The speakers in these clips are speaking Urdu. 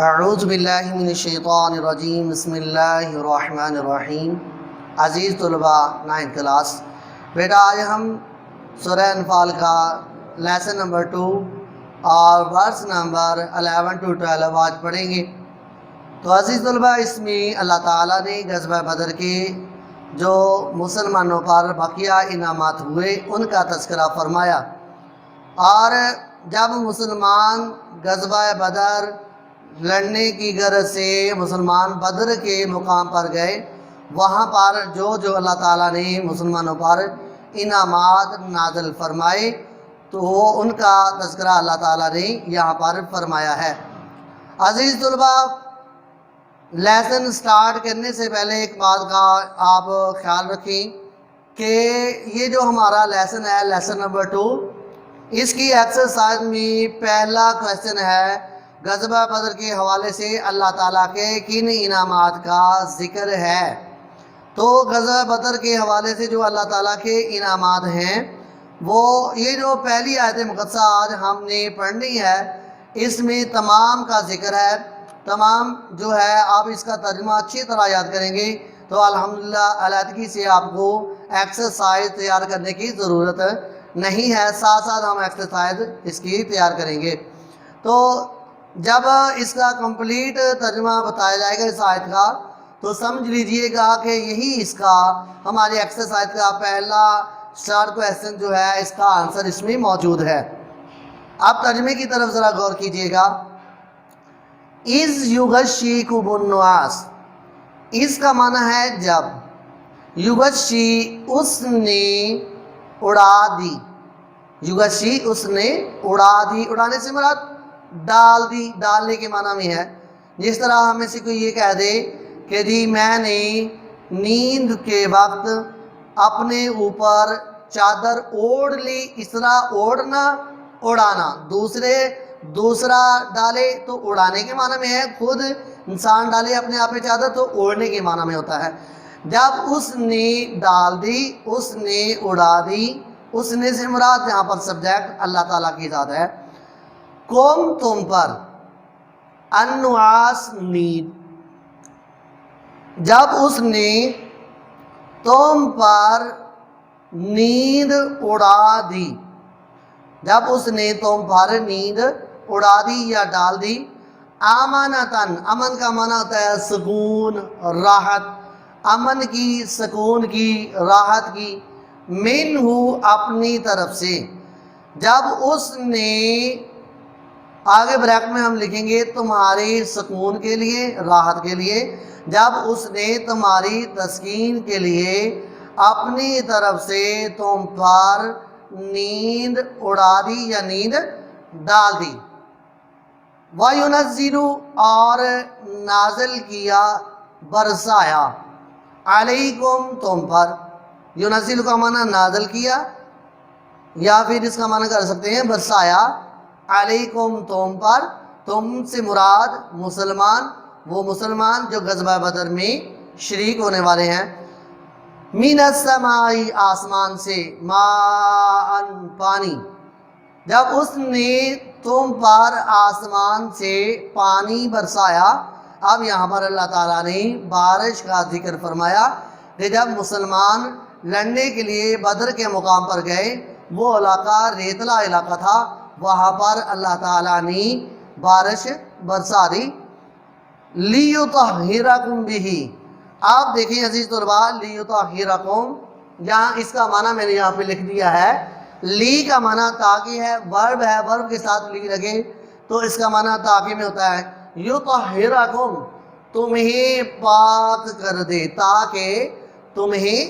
اعوذ باللہ من الشیطان الرجیم بسم اللہ الرحمن الرحیم۔ عزیز طلباء 9th کلاس، بیٹا آج ہم سورہ انفال کا لیسن نمبر 2 اور ورس نمبر 11 to 12 آج پڑھیں گے۔ تو عزیز طلباء، اس میں اللہ تعالیٰ نے غزوہ بدر کے جو مسلمانوں پر بقیہ انعامات ہوئے ان کا تذکرہ فرمایا، اور جب مسلمان غزوہ بدر لڑنے کی غرض سے مسلمان بدر کے مقام پر گئے، وہاں پر جو اللہ تعالیٰ نے مسلمانوں پر انعامات نازل فرمائے تو ان کا تذکرہ اللہ تعالیٰ نے یہاں پر فرمایا ہے۔ عزیز طلباء، لیسن سٹارٹ کرنے سے پہلے ایک بات کا آپ خیال رکھیں کہ یہ جو ہمارا لیسن ہے، لیسن نمبر 2، اس کی ایکسرسائز میں پہلا کویسچن ہے غزوہ بدر کے حوالے سے اللہ تعالیٰ کے کن انعامات کا ذکر ہے۔ تو غزوہ بدر کے حوالے سے جو اللہ تعالیٰ کے انعامات ہیں، وہ یہ جو پہلی آیت مقدسہ آج ہم نے پڑھنی ہے، اس میں تمام کا ذکر ہے۔ تمام جو ہے آپ اس کا ترجمہ اچھی طرح یاد کریں گے تو الحمدللہ علیحدگی سے آپ کو ایکسرسائز تیار کرنے کی ضرورت نہیں ہے، ساتھ ساتھ ہم ایکسرسائز اس کی تیار کریں گے۔ تو جب اس کا کمپلیٹ ترجمہ بتایا جائے گا اس آیت کا، تو سمجھ لیجئے گا کہ یہی اس کا ہماری ایکسرسائز کا پہلا سٹارٹ کویسچن جو ہے، اس کا آنسر اس میں موجود ہے۔ آپ ترجمے کی طرف ذرا غور کیجئے گا۔ اِذْ یُغَشِّیکُمُ النُّعَاسُ، اس کا معنی ہے جب، یغشی اس نے اڑا دی، یغشی اس نے اڑا دی، اڑانے سے مراد ڈال دی، ڈالنے کے معنی میں ہے۔ جس طرح ہمیں سے کوئی یہ کہہ دے کہ جی میں نے نیند کے وقت اپنے اوپر چادر اوڑھ لی، اس طرح اوڑھنا اڑانا، دوسرا ڈالے تو اڑانے کے معنی میں ہے، خود انسان ڈالے اپنے آپ پہ چادر تو اوڑھنے کے معنی میں ہوتا ہے۔ جب اس نے ڈال دی، اس نے اڑا دی، اس نے سے مراد یہاں پر سبجیکٹ اللہ تعالیٰ کی ذات ہے۔ قوم تم پر، النعاس نیند، جب اس نے تم پر نیند اڑا دی، جب اس نے تم پر نیند اڑا دی یا ڈال دی، امانتاً، امن کا معنی ہوتا ہے سکون، راحت، امن کی، سکون کی، راحت کی، منہ اپنی طرف سے، جب اس نے، آگے بریکٹ میں ہم لکھیں گے تمہاری سکون کے لیے، راحت کے لیے، جب اس نے تمہاری تسکین کے لیے اپنی طرف سے تم پر نیند اڑا دی یا نیند ڈال دی۔ وَيُنَزِّلُ، اور نازل کیا، برسایا، علیکم تم پر، یُنَزِّلُ کا معنی نازل کیا، یا پھر اس کا معنی کر سکتے ہیں برسایا، علیکم تم پر، تم سے مراد مسلمان، وہ مسلمان جو غزوہ بدر میں شریک ہونے والے ہیں۔ من السماء، آسمان سے، ماءً، پانی، جب اس نے تم پر آسمان سے پانی برسایا۔ اب یہاں پر اللہ تعالیٰ نے بارش کا ذکر فرمایا کہ جب مسلمان لڑنے کے لیے بدر کے مقام پر گئے، وہ علاقہ ریتلا علاقہ تھا، وہاں پر اللہ تعالیٰ نے بارش برسا دی۔ لِیُطَہِّرَکُمْ بِہِ، آپ دیکھیں عزیز طلباء، لِیُطَہِّرَکُمْ، یہاں اس کا معنی میں نے یہاں پہ لکھ دیا ہے، لی کا معنی تاکہ ہے، ورب ہے، ورب کے ساتھ لی لگے تو اس کا معنی تاکہ میں ہوتا ہے۔ یُطَہِّرَکُمْ، تمہیں پاک کر دے، تاکہ تمہیں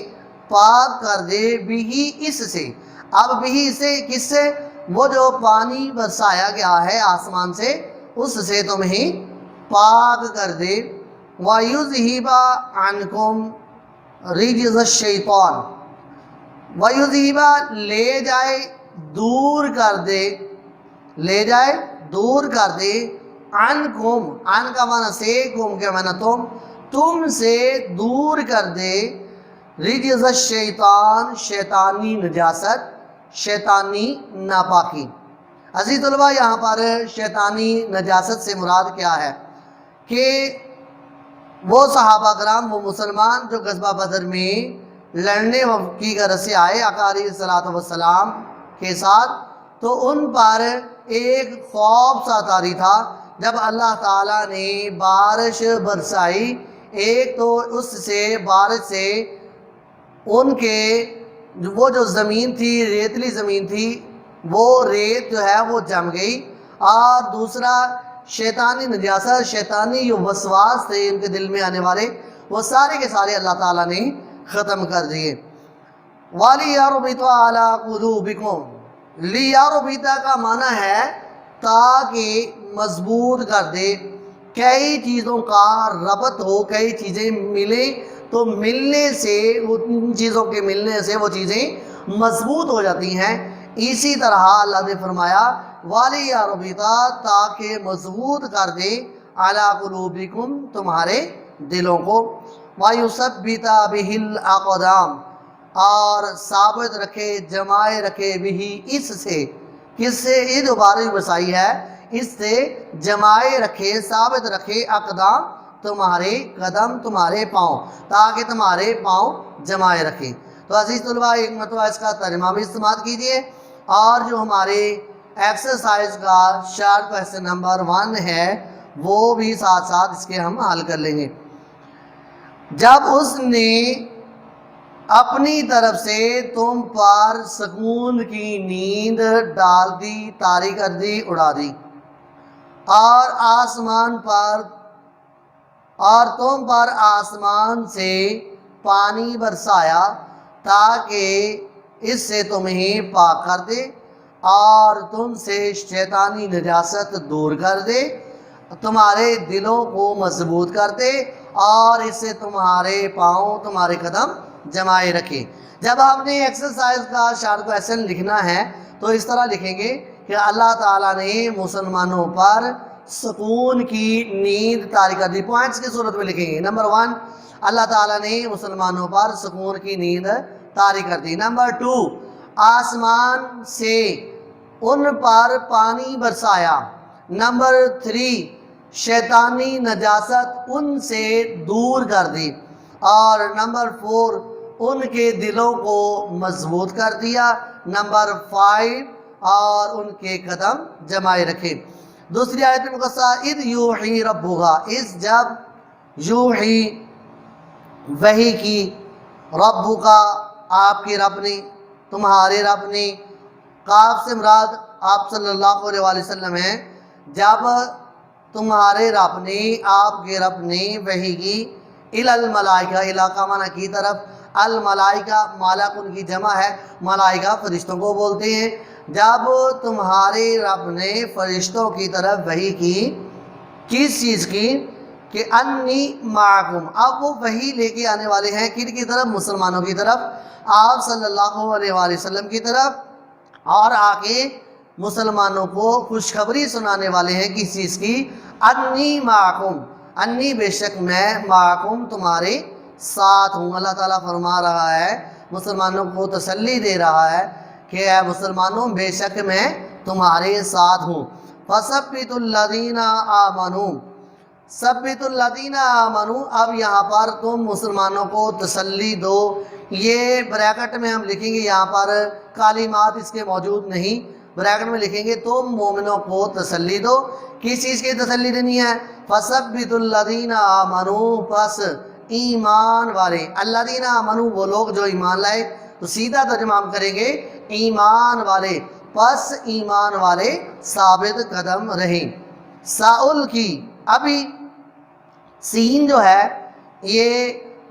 پاک کر دے، بِہِ، اس سے۔ اب بِہِ سے کس سے؟ وہ جو پانی برسایا گیا ہے آسمان سے، اس سے تمہیں پاک کر دے۔ وَيُذْهِبَ عَنْكُمْ رِجْزَ الشَّيْطَانِ، وَيُذْهِبَ، لے جائے، دور کر دے، لے جائے، دور کر دے، عَنْكُمْ، عن کا معنی سے، کم کا معنی تم سے دور کر دے، رِجْزَ الشَّيْطَانِ، شیطانی نجاست، شیطانی ناپاکی۔ عزیز طلباء، یہاں پر شیطانی نجاست سے مراد کیا ہے؟ کہ وہ صحابہ کرام وہ مسلمان جو غزوہ بدر میں لڑنے کی غرض سے آئے آقا علیہ الصلوۃ والسلام کے ساتھ، تو ان پر ایک خوف سا طاری تھا جب اللہ تعالیٰ نے بارش برسائی۔ ایک تو اس سے بارش سے ان کے وہ جو زمین تھی، ریتلی زمین تھی، وہ ریت جو ہے وہ جم گئی، اور دوسرا شیطانی نجاست، شیطانی جو وسواس تھے ان کے دل میں آنے والے، وہ سارے کے سارے اللہ تعالیٰ نے ختم کر دیے۔ وَلِيَرْبِطَ عَلَىٰ قُلُوبِكُمْ، لِيَرْبِطَ کا معنی ہے تاکہ مضبوط کر دے، کئی چیزوں کا ربط ہو، کئی چیزیں ملیں تو ملنے سے، ان چیزوں کے ملنے سے وہ چیزیں مضبوط ہو جاتی ہیں۔ اسی طرح اللہ نے فرمایا وَلِيَرْبِطَ، تاکہ مضبوط کر دے عَلَىٰ قُلُوبِكُمْ، تمہارے دلوں کو، وَيُثَبِّتَ بِهِ الْأَقْدَامَ، اور ثابت رکھے، جمائے رکھے بھی، اس سے، کس سے؟ یہ دوبارہ بسائی ہے، اس سے جمائے رکھے، ثابت رکھے، اقدام تمہارے قدم، تمہارے پاؤں، تاکہ تمہارے پاؤں جمائے رکھے۔ تو عزیز طلباء ایک مرتبہ اس کا ترجمہ بھی استعمال کیجئے، اور جو ہمارے ایکسرسائز کا شارٹ کویسچن نمبر 1 ہے وہ بھی ساتھ ساتھ اس کے ہم حل کر لیں گے۔ جب اس نے اپنی طرف سے تم پر سکون کی نیند ڈال دی، طاری کر دی، اڑا دی، اور آسمان پر، اور تم پر آسمان سے پانی برسایا تاکہ اس سے تمہیں پاک کر دے اور تم سے شیطانی نجاست دور کر دے، تمہارے دلوں کو مضبوط کر دے، اور اس سے تمہارے پاؤں، تمہارے قدم جمائے رکھے۔ جب آپ نے ایکسرسائز کا شارٹ کویسچن لکھنا ہے تو اس طرح لکھیں گے کہ اللہ تعالیٰ نے مسلمانوں پر سکون کی نیند طاری کر دی۔ پوائنٹس کی صورت میں لکھیں گے۔ نمبر 1، اللہ تعالیٰ نے مسلمانوں پر سکون کی نیند طاری کر دی۔ نمبر 2، آسمان سے ان پر پانی برسایا۔ نمبر 3، شیطانی نجاست ان سے دور کر دی، اور نمبر 4، ان کے دلوں کو مضبوط کر دیا۔ نمبر 5، اور ان کے قدم جمائے رکھے۔ دوسری آیت مقدسہ اذ یوحی ربھا، اس جب یوحی وحی کی، ربھا آپ کے رب نے، تمہارے رب نے، قاف سے مراد آپ صلی اللہ علیہ وسلم ہیں، جب تمہارے رب نے، آپ کے رب نے وحی کی، الی الملائکہ، علاقہ معنی کی طرف، الملائکہ ملک ان کی جمع ہے، ملائکہ فرشتوں کو بولتے ہیں، جب تمہارے رب نے فرشتوں کی طرف وحی کی، کس چیز کی؟ کہ انی معکم، اب وہ وحی لے کے آنے والے ہیں کن کی طرف؟ مسلمانوں کی طرف، آپ صلی اللہ علیہ وسلم کی طرف، اور آگے مسلمانوں کو خوشخبری سنانے والے ہیں کس چیز کی؟ انی معکم، انی بے شک میں، معکم تمہارے ساتھ ہوں۔ اللہ تعالیٰ فرما رہا ہے، مسلمانوں کو تسلی دے رہا ہے کہ اے مسلمانوں بے شک میں تمہارے ساتھ ہوں۔ فَثَبِّتُوا الَّذِينَ آمَنُوا، ثبت الذین آمنوا، اب یہاں پر تم مسلمانوں کو تسلی دو۔ یہ بریکٹ میں ہم لکھیں گے، یہاں پر کلمات اس کے موجود نہیں، بریکٹ میں لکھیں گے تم مومنوں کو تسلی دو۔ کس چیز کی تسلی دینی ہے؟ فَثَبِّتُوا الَّذِينَ آمَنُوا، پس ایمان والے، الذین آمنوا وہ لوگ جو ایمان لائے، تو سیدھا ترجمہ ہم کریں گے ایمان والے، پس ایمان والے ثابت قدم رہیں۔ ساؤل کی، ابھی سین جو ہے یہ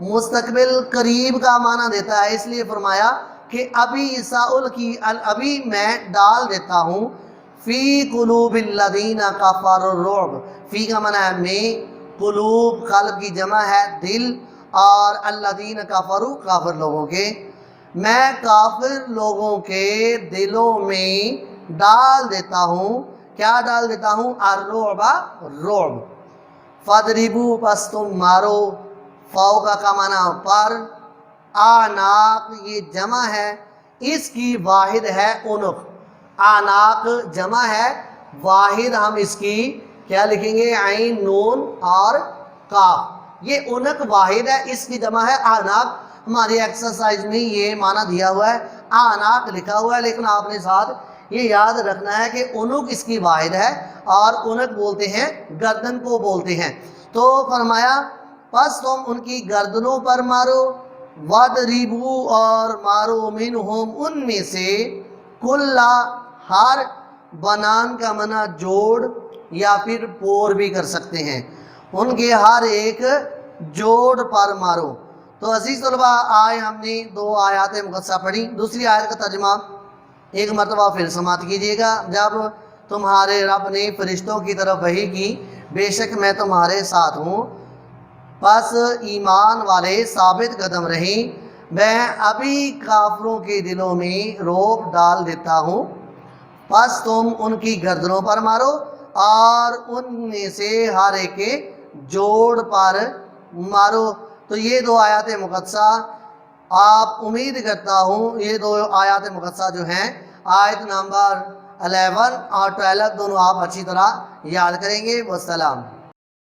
مستقبل قریب کا معنی دیتا ہے، اس لیے فرمایا کہ ابھی ساؤل کی، ابھی میں ڈال دیتا ہوں، فی قلوب الذین کفروا الرعب، فی کا معنی ہے میں، قلوب قلب کی جمع ہے دل، اور الذین کفروا کافر لوگوں کے، میں کافر لوگوں کے دلوں میں ڈال دیتا ہوں، کیا ڈال دیتا ہوں؟ الرعب، رعب۔ فَاضْرِبُوا، پس تم مارو، فوق کا معنی پر، آناق یہ جمع ہے، اس کی واحد ہے عنق، آناق جمع ہے، واحد ہم اس کی کیا لکھیں گے؟ عین نون اور کاف. یہ عنق واحد ہے, اس کی جمع ہے اعناق. ہماری ایکسرسائز میں یہ معنی دیا ہوا ہے, اعناق لکھا ہوا ہے, لیکن آپ نے ساتھ یہ یاد رکھنا ہے کہ عنق اس کی واحد ہے اور عنق بولتے ہیں گردن کو بولتے ہیں. تو فرمایا پس تم ان کی گردنوں پر مارو, وَاضْرِبُوا اور مارو مِنْهُمْ ان میں سے, کُلَّ ہر, بنان کا معنی جوڑ یا پھر پور بھی کر سکتے ہیں, ان کے ہر ایک جوڑ پر مارو. تو عزیز طلباء آج ہم نے 2 آیات مقدسہ پڑھی. دوسری آیت کا ترجمہ ایک مرتبہ پھر سماعت کیجیے گا. جب تمہارے رب نے فرشتوں کی طرف وحی کی, بے شک میں تمہارے ساتھ ہوں, پس ایمان والے ثابت قدم رہیں, میں ابھی کافروں کے دلوں میں رعب ڈال دیتا ہوں, پس تم ان کی گردنوں پر مارو اور ان میں سے ہر ایک کے جوڑ پر مارو. تو یہ 2 آیات مقدسہ آپ امید کرتا ہوں یہ 2 آیات مقدسہ جو ہیں آیت نمبر 11 اور 12 دونوں آپ اچھی طرح یاد کریں گے. والسلام.